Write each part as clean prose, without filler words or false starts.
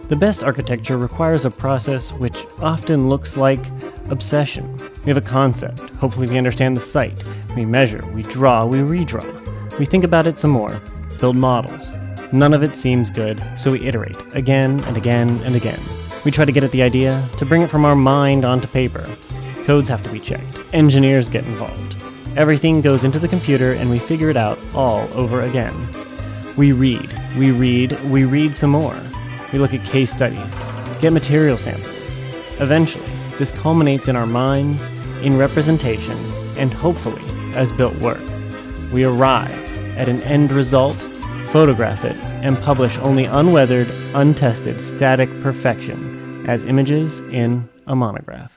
The best architecture requires a process which often looks like obsession. We have a concept. Hopefully we understand the site. We measure, we draw, we redraw. We think about it some more, build models. None of it seems good, so we iterate again and again and again. We try to get at the idea, to bring it from our mind onto paper. Codes have to be checked. Engineers get involved. Everything goes into the computer and we figure it out all over again. We read some more. We look at case studies, get material samples. Eventually, this culminates in our minds, in representation, and hopefully as built work. We arrive at an end result, photograph it, and publish only unweathered, untested, static perfection as images in a monograph.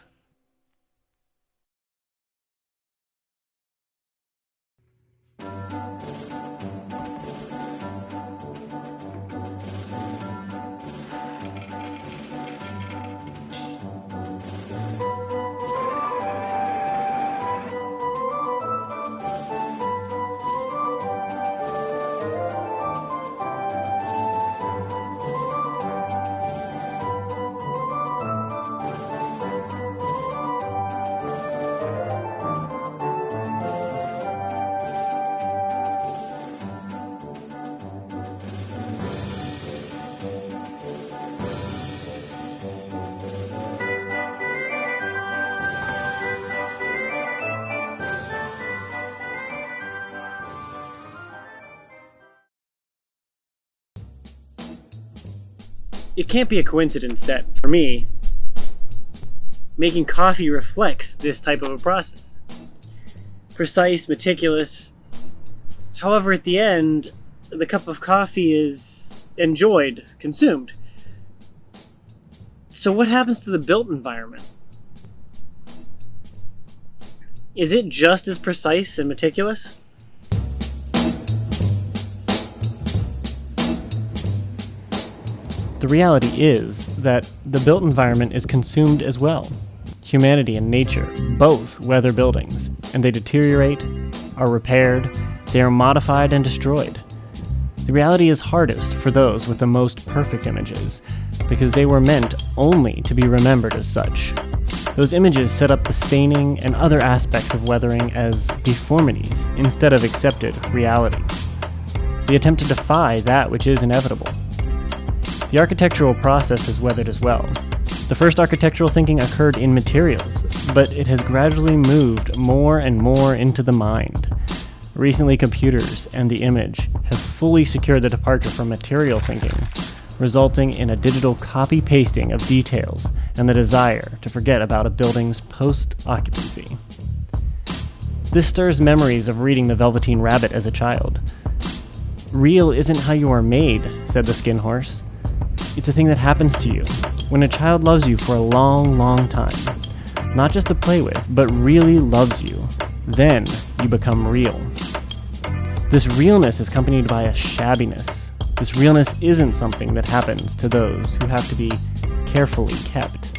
It can't be a coincidence that, for me, making coffee reflects this type of a process. Precise, meticulous. However, at the end, the cup of coffee is enjoyed, consumed. So what happens to the built environment? Is it just as precise and meticulous? The reality is that the built environment is consumed as well. Humanity and nature both weather buildings, and they deteriorate, are repaired, they are modified and destroyed. The reality is hardest for those with the most perfect images, because they were meant only to be remembered as such. Those images set up the staining and other aspects of weathering as deformities instead of accepted realities. They attempt to defy that which is inevitable. The architectural process is weathered as well. The first architectural thinking occurred in materials, but it has gradually moved more and more into the mind. Recently, computers and the image have fully secured the departure from material thinking, resulting in a digital copy-pasting of details and the desire to forget about a building's post-occupancy. This stirs memories of reading The Velveteen Rabbit as a child. "Real isn't how you are made," said the skin horse. It's a thing that happens to you when a child loves you for a long, long time. Not just to play with, but really loves you. Then you become real. This realness is accompanied by a shabbiness. This realness isn't something that happens to those who have to be carefully kept.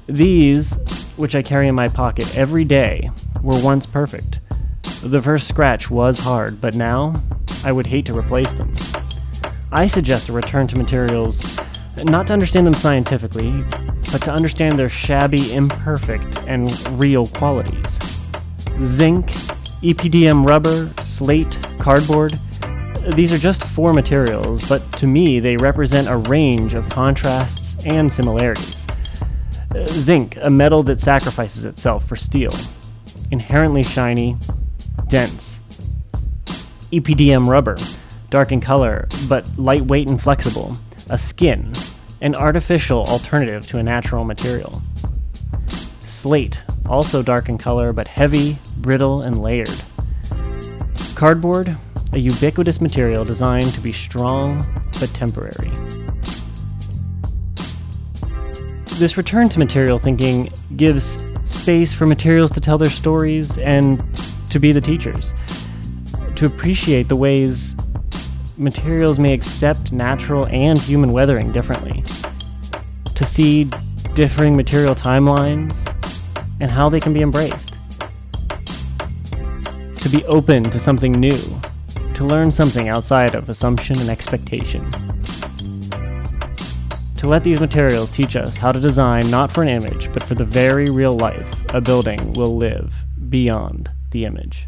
These, which I carry in my pocket every day, were once perfect. The first scratch was hard, but now I would hate to replace them. I suggest a return to materials, not to understand them scientifically, but to understand their shabby, imperfect, and real qualities. Zinc, EPDM rubber, slate, cardboard, these are just four materials, but to me they represent a range of contrasts and similarities. Zinc, a metal that sacrifices itself for steel. Inherently shiny, dense. EPDM rubber, dark in color, but lightweight and flexible. A skin, an artificial alternative to a natural material. Slate, also dark in color, but heavy, brittle, and layered. Cardboard, a ubiquitous material designed to be strong, but temporary. This return to material thinking gives space for materials to tell their stories and to be the teachers, to appreciate the ways materials may accept natural and human weathering differently, to see differing material timelines and how they can be embraced. to be open to something new, to learn something outside of assumption and expectation. To let these materials teach us how to design not for an image, but for the very real life a building will live beyond the image.